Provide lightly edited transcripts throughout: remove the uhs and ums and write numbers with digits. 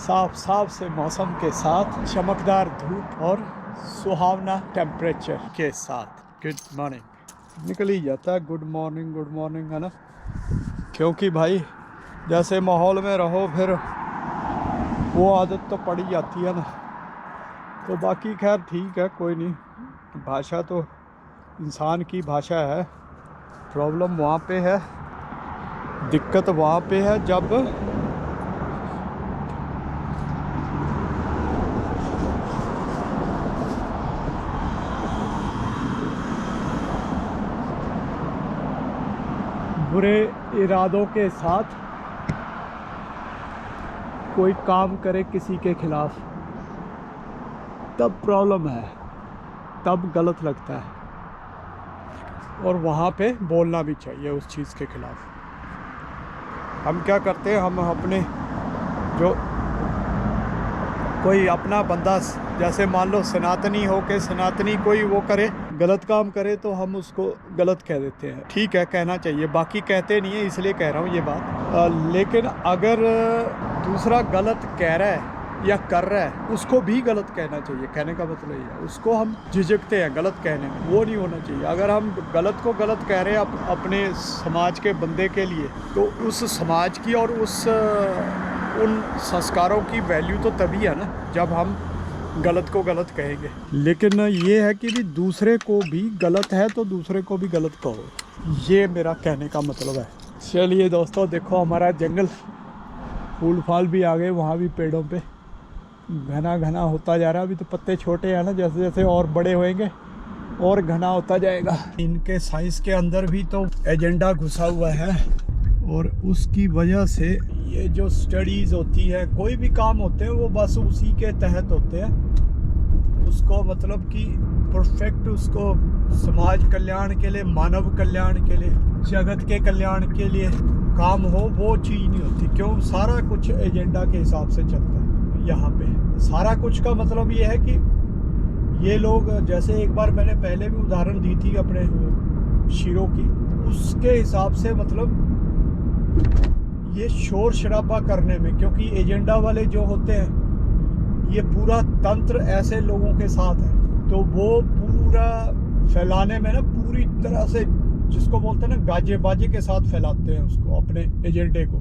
साफ साफ से मौसम के साथ, चमकदार धूप और सुहावना टेम्परेचर के साथ। गुड मॉर्निंग निकल ही जाता है, गुड मॉर्निंग है ना, क्योंकि भाई जैसे माहौल में रहो फिर वो आदत तो पड़ ही जाती है ना। तो बाकी खैर ठीक है, कोई नहीं, भाषा तो इंसान की भाषा है। प्रॉब्लम वहाँ पे है, दिक्कत वहाँ पे है जब बुरे इरादों के साथ कोई काम करे किसी के खिलाफ, तब प्रॉब्लम है, तब गलत लगता है। और वहाँ पे बोलना भी चाहिए उस चीज़ के खिलाफ। हम क्या करते हैं, हम अपने जो कोई अपना बंदा, जैसे मान लो सनातनी हो के सनातनी कोई वो करे, गलत काम करे, तो हम उसको गलत कह देते हैं। ठीक है, कहना चाहिए, बाकी कहते नहीं है, इसलिए कह रहा हूँ ये बात। लेकिन अगर दूसरा गलत कह रहा है या कर रहा है, उसको भी गलत कहना चाहिए। कहने का मतलब ये है, उसको हम झिझकते हैं गलत कहने में, वो नहीं होना चाहिए। अगर हम गलत को गलत कह रहे हैं अपने समाज के बंदे के लिए, तो उस समाज की और उन संस्कारों की वैल्यू तो तभी है ना जब हम गलत को गलत कहेंगे। लेकिन ये है कि भी दूसरे को भी गलत है तो दूसरे को भी गलत कहो, ये मेरा कहने का मतलब है। चलिए दोस्तों, देखो हमारा जंगल, फूल फाल भी आ गए, वहाँ भी पेड़ों पे घना घना होता जा रहा है। अभी तो पत्ते छोटे हैं ना, जैसे जैसे और बड़े होएंगे और घना होता जाएगा। इनके साइंस के अंदर भी तो एजेंडा घुसा हुआ है, और उसकी वजह से ये जो स्टडीज़ होती है, कोई भी काम होते हैं, वो बस उसी के तहत होते हैं। उसको मतलब कि परफेक्ट, उसको समाज कल्याण के लिए, मानव कल्याण के लिए, जगत के कल्याण के लिए काम हो, वो चीज़ नहीं होती। क्यों? सारा कुछ एजेंडा के हिसाब से चलता है यहाँ पे। सारा कुछ का मतलब ये है कि ये लोग, जैसे एक बार मैंने पहले भी उदाहरण दी थी अपने शीरों की, उसके हिसाब से मतलब ये शोर शराबा करने में, क्योंकि एजेंडा वाले जो होते हैं, ये पूरा तंत्र ऐसे लोगों के साथ है, तो वो पूरा फैलाने में ना पूरी तरह से, जिसको बोलते हैं ना, गाजे बाजे के साथ फैलाते हैं उसको, अपने एजेंडे को।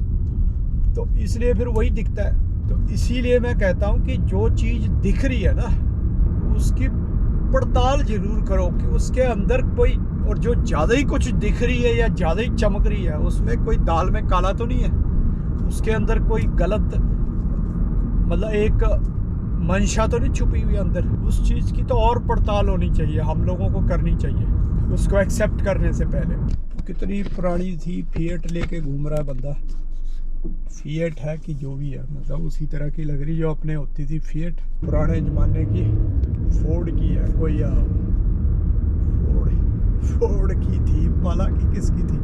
तो इसलिए फिर वही दिखता है। तो इसीलिए मैं कहता हूँ कि जो चीज़ दिख रही है ना, उसकी पड़ताल जरूर करो कि उसके अंदर कोई, और जो ज़्यादा ही कुछ दिख रही है या ज़्यादा ही चमक रही है, उसमें कोई दाल में काला तो नहीं है, उसके अंदर कोई गलत, मतलब एक मंशा तो नहीं छुपी हुई अंदर। उस चीज़ की तो और पड़ताल होनी चाहिए, हम लोगों को करनी चाहिए, उसको एक्सेप्ट करने से पहले। कितनी पुरानी थी, फिएट लेके घूम रहा है बंदा, फिएट है कि जो भी है, मतलब उसी तरह की लग रही जो अपने होती थी फिएट, पुराने ज़माने की। फोर्ड की है कोई, या फोर्ड की थी, माला की किसकी थी,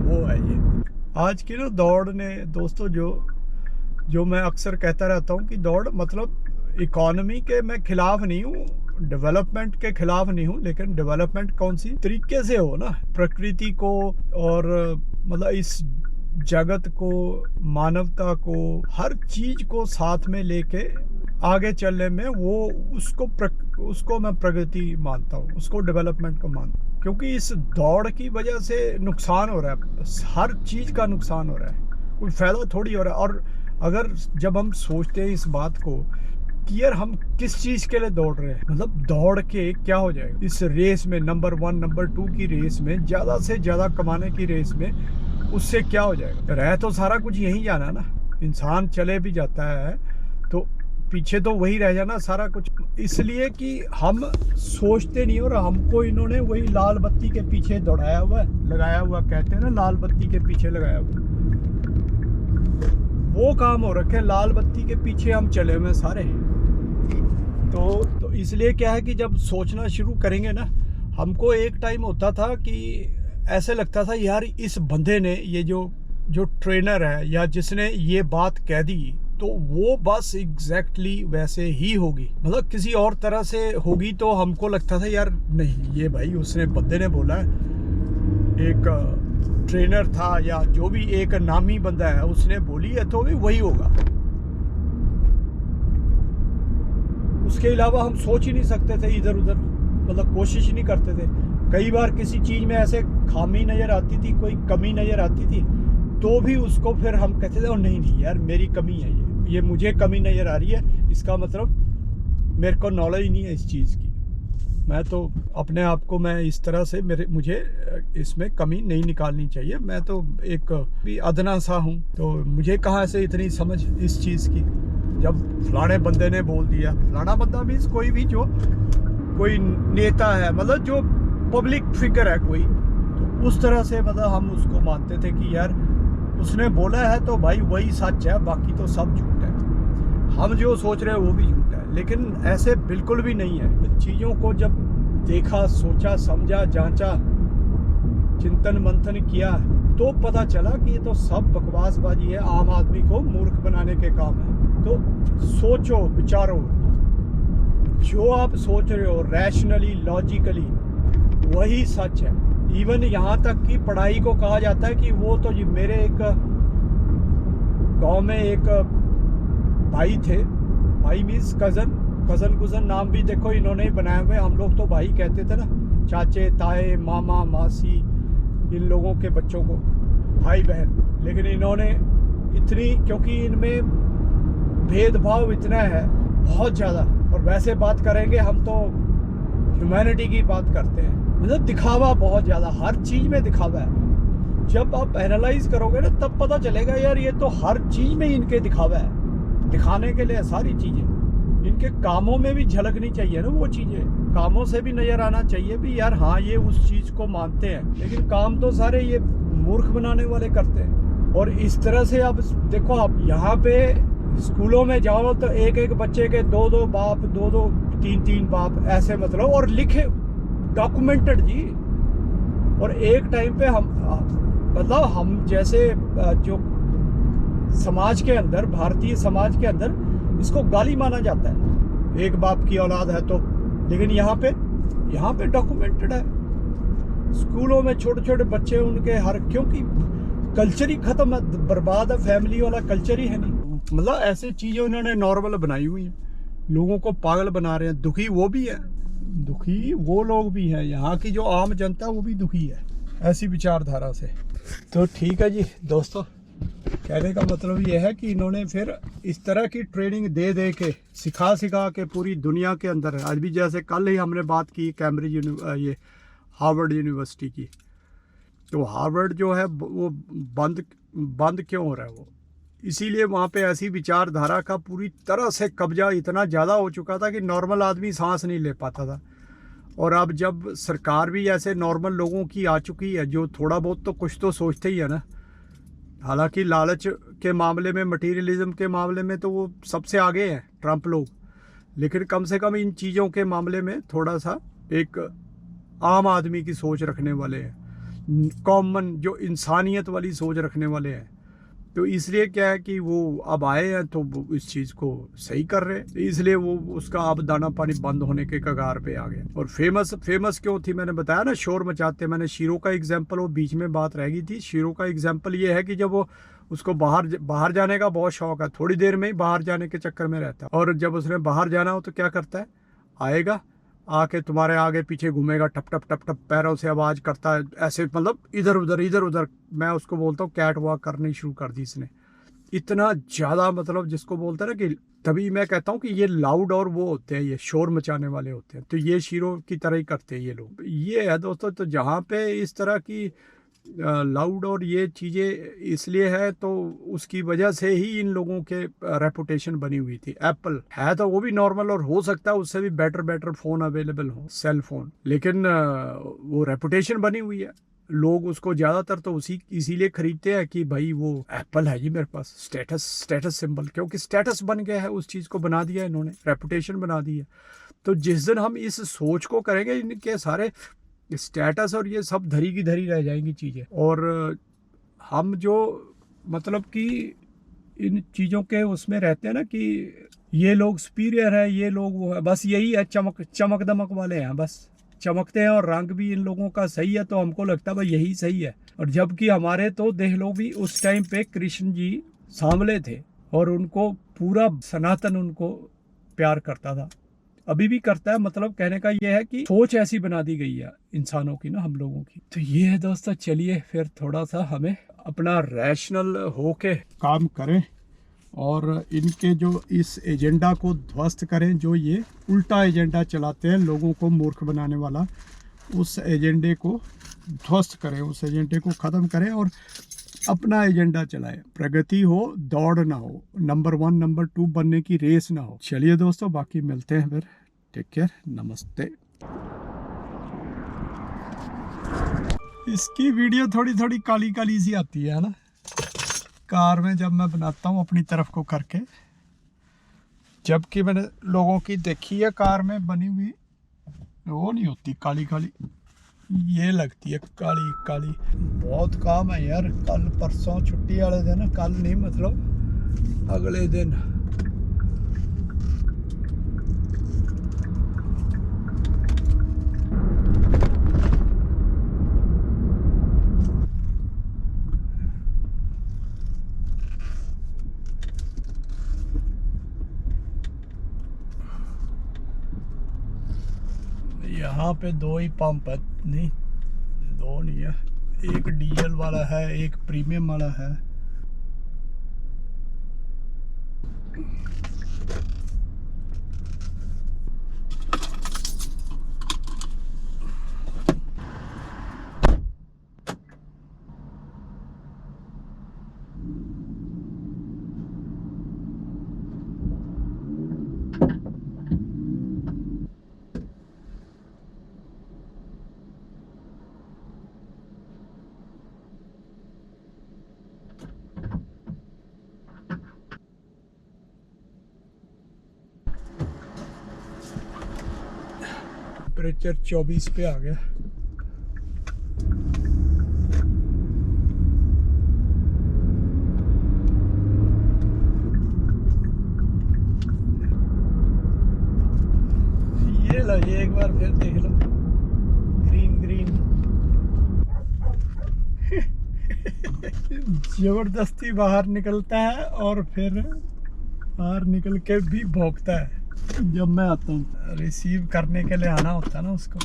वो है ये। आज की ना दौड़ ने दोस्तों, जो मैं अक्सर कहता रहता हूँ कि दौड़ मतलब इकोनॉमी के मैं खिलाफ नहीं हूँ, डेवलपमेंट के खिलाफ नहीं हूँ, लेकिन डेवलपमेंट कौन सी तरीके से हो ना, प्रकृति को और मतलब इस जगत को, मानवता को, हर चीज को साथ में लेके आगे चलने में, वो उसको मैं प्रगति मानता हूँ, उसको डेवलपमेंट को मानता हूँ। क्योंकि इस दौड़ की वजह से नुकसान हो रहा है, हर चीज का नुकसान हो रहा है, कोई फायदा थोड़ी हो रहा है। और अगर जब हम सोचते हैं इस बात को कि यार हम किस चीज के लिए दौड़ रहे हैं, मतलब दौड़ के क्या हो जाएगा इस रेस में, नंबर 1 नंबर 2 की रेस में, ज्यादा से ज्यादा कमाने की रेस में, उससे क्या हो जाएगा? रह तो सारा कुछ यहीं जाना ना, इंसान चले भी जाता है तो पीछे तो वही रह जाना सारा कुछ। इसलिए कि हम सोचते नहीं, और हमको इन्होंने वही लाल बत्ती के पीछे दौड़ाया हुआ है, लगाया हुआ, कहते हैं ना लाल बत्ती के पीछे लगाया हुआ, वो काम हो रखे, लाल बत्ती के पीछे हम चले हुए सारे। तो इसलिए क्या है कि जब सोचना शुरू करेंगे ना, हमको एक टाइम होता था कि ऐसे लगता था यार इस बंदे ने, ये जो ट्रेनर है या जिसने ये बात कह दी, तो वो बस एग्जैक्टली वैसे ही होगी, मतलब किसी और तरह से होगी। तो हमको लगता था यार नहीं, ये भाई उसने, बंदे ने बोला है, एक ट्रेनर था या जो भी एक नामी बंदा है, उसने बोली है तो भी वही होगा। उसके अलावा हम सोच ही नहीं सकते थे इधर उधर, मतलब कोशिश ही नहीं करते थे। कई बार किसी चीज़ में ऐसे खामी नज़र आती थी, कोई कमी नज़र आती थी, तो भी उसको फिर हम कहते थे नहीं नहीं यार मेरी कमी है, ये मुझे कमी नज़र आ रही है, इसका मतलब मेरे को नॉलेज नहीं है इस चीज़ की। मैं तो अपने आप को मैं इस तरह से मुझे इसमें कमी नहीं निकालनी चाहिए, मैं तो एक भी अदना सा हूँ, तो मुझे कहाँ से इतनी समझ इस चीज़ की। जब फलाने बंदे ने बोल दिया, फलाना बंदा मीन्स कोई भी जो कोई नेता है, मतलब जो पब्लिक फिगर है कोई, तो उस तरह से मतलब हम उसको मानते थे कि यार उसने बोला है तो भाई वही सच है, बाकी तो सब झूठ है, हम जो सोच रहे हैं वो भी झूठ है। लेकिन ऐसे बिल्कुल भी नहीं है। चीज़ों को जब देखा, सोचा, समझा, जांचा, चिंतन मंथन किया, तो पता चला कि ये तो सब बकवासबाजी है, आम आदमी को मूर्ख बनाने के काम है। तो सोचो, विचारो, जो आप सोच रहे हो रैशनली, लॉजिकली, वही सच है। इवन यहाँ तक कि पढ़ाई को कहा जाता है कि वो तो मेरे एक गांव में एक भाई थे, भाई मीन्स कज़न नाम भी देखो इन्होंने ही बनाए हुए। हम लोग तो भाई कहते थे ना, चाचे, ताए, मामा, मासी, इन लोगों के बच्चों को भाई बहन। लेकिन इन्होंने इतनी, क्योंकि इनमें भेदभाव इतना है बहुत ज़्यादा, और वैसे बात करेंगे हम तो ह्यूमैनिटी की बात करते हैं, मतलब दिखावा बहुत ज़्यादा, हर चीज़ में दिखावा है। जब आप एनालाइज करोगे ना तब पता चलेगा यार ये तो हर चीज़ में इनके दिखावा है, दिखाने के लिए सारी चीज़ें। इनके कामों में भी झलकनी चाहिए ना वो चीज़ें, कामों से भी नज़र आना चाहिए भी यार हाँ ये उस चीज़ को मानते हैं। लेकिन काम तो सारे ये मूर्ख बनाने वाले करते हैं। और इस तरह से अब देखो, आप यहाँ पे स्कूलों में जाओ तो एक एक बच्चे के दो दो बाप, दो दो तीन तीन बाप, ऐसे मतलब, और लिखे डॉक्यूमेंटेड जी। और एक टाइम पे हम मतलब हम जैसे जो समाज के अंदर, भारतीय समाज के अंदर इसको गाली माना जाता है, एक बाप की औलाद है तो। लेकिन यहाँ पे डॉक्यूमेंटेड है, स्कूलों में छोटे छोटे बच्चे उनके हर, क्योंकि कल्चर ही खत्म है, बर्बाद है, फैमिली वाला कल्चर ही है नहीं। मतलब ऐसी चीज़ें उन्होंने नॉर्मल बनाई हुई हैं, लोगों को पागल बना रहे हैं। दुखी वो भी है, दुखी वो लोग भी हैं, यहाँ की जो आम जनता वो भी दुखी है ऐसी विचारधारा से। तो ठीक है जी दोस्तों, कहने का मतलब ये है कि इन्होंने फिर इस तरह की ट्रेनिंग दे दे के, सिखा के पूरी दुनिया के अंदर, आज भी जैसे कल ही हमने बात की कैम्ब्रिज ये हार्वर्ड यूनिवर्सिटी की, तो हार्वर्ड जो है वो बंद क्यों हो रहा है? वो इसीलिए वहाँ पे ऐसी विचारधारा का पूरी तरह से कब्जा इतना ज़्यादा हो चुका था कि नॉर्मल आदमी सांस नहीं ले पाता था। और अब जब सरकार भी ऐसे नॉर्मल लोगों की आ चुकी है जो थोड़ा बहुत तो कुछ तो सोचते ही है ना, हालांकि लालच के मामले में, मटीरियलिज्म के मामले में तो वो सबसे आगे हैं ट्रंप लोग, लेकिन कम से कम इन चीज़ों के मामले में थोड़ा सा एक आम आदमी की सोच रखने वाले हैं, कॉमन जो इंसानियत वाली सोच रखने वाले हैं। तो इसलिए क्या है कि वो अब आए हैं तो वो इस चीज़ को सही कर रहे हैं, इसलिए वो उसका अब दाना पानी बंद होने के कगार पे आ गया। और फेमस क्यों थी, मैंने बताया ना, शोर मचाते। मैंने शीरो का एग्जाम्पल, वो बीच में बात रह गई थी। शीरो का एग्जाम्पल ये है कि जब वो, उसको बाहर जाने का बहुत शौक है, थोड़ी देर में ही बाहर जाने के चक्कर में रहता है। और जब उसने बाहर जाना हो तो क्या करता है, आएगा, आके तुम्हारे आगे पीछे घूमेगा, टप टप टप टप पैरों से आवाज़ करता है, ऐसे मतलब इधर उधर। मैं उसको बोलता हूँ कैट वॉक करनी शुरू कर दी इसने, इतना ज़्यादा, मतलब जिसको बोलते हैं ना कि, तभी मैं कहता हूँ कि ये लाउड और वो होते हैं, ये शोर मचाने वाले होते हैं। तो ये शीरो की तरह ही करते हैं ये लोग। ये है दोस्तों, तो जहाँ पे इस तरह की लाउड और ये चीज़ें इसलिए है तो उसकी वजह से ही इन लोगों के रेपुटेशन बनी हुई थी। एप्पल है तो वो भी नॉर्मल, और हो सकता है उससे भी बेटर फ़ोन अवेलेबल हो, सेल फोन, लेकिन वो रेपुटेशन बनी हुई है। लोग उसको ज़्यादातर तो इसीलिए खरीदते हैं कि भाई वो एप्पल है जी मेरे पास, स्टेटस सिंबल, क्योंकि स्टेटस बन गया है, उस चीज़ को बना दिया है इन्होंने, रेपुटेशन बना दी है। तो जिस दिन हम इस सोच को करेंगे, इनके सारे स्टेटस और ये सब धरी की धरी रह जाएंगी चीज़ें। और हम जो मतलब कि इन चीज़ों के उसमें रहते हैं ना कि ये लोग सुपीरियर है, ये लोग वो है, बस यही है, चमक दमक वाले हैं, बस चमकते हैं। और रंग भी इन लोगों का सही है तो हमको लगता है भाई यही सही है। और जबकि हमारे तो देख लो भी उस टाइम पे कृष्ण जी सांवले थे और उनको पूरा सनातन उनको प्यार करता था, अभी भी करता है। मतलब कहने का ये है कि सोच ऐसी बना दी गई है इंसानों की ना, हम लोगों की। तो ये है दोस्तों, चलिए फिर थोड़ा सा हमें अपना रैशनल होके काम करें और इनके जो इस एजेंडा को ध्वस्त करें, जो ये उल्टा एजेंडा चलाते हैं लोगों को मूर्ख बनाने वाला, उस एजेंडे को ध्वस्त करें, उस एजेंडे को ख़त्म करें और अपना एजेंडा चलाएं। प्रगति हो, दौड़ ना हो, नंबर 1 नंबर 2 बनने की रेस ना हो। चलिए दोस्तों, बाकी मिलते हैं फिर। टेक केयर, नमस्ते। इसकी वीडियो थोड़ी थोड़ी काली काली सी आती है ना, कार में जब मैं बनाता हूँ अपनी तरफ को करके, जबकि मैंने लोगों की देखी है कार में बनी हुई, वो नहीं होती काली काली, ये लगती है काली काली। बहुत काम है यार, कल परसों छुट्टी वाले दिन, कल नहीं मतलब अगले दिन। यहाँ पे 2 ही पंप है, नहीं 2 नहीं है, एक डीजल वाला है, एक प्रीमियम वाला है। टेम्परेचर 24 पे आ गया। ये लो, ये एक बार फिर देख लो, ग्रीन ग्रीन। जबरदस्ती बाहर निकलता है और फिर बाहर निकल के भी भौंकता है जब मैं आता हूँ। रिसीव करने के लिए आना होता है ना उसको।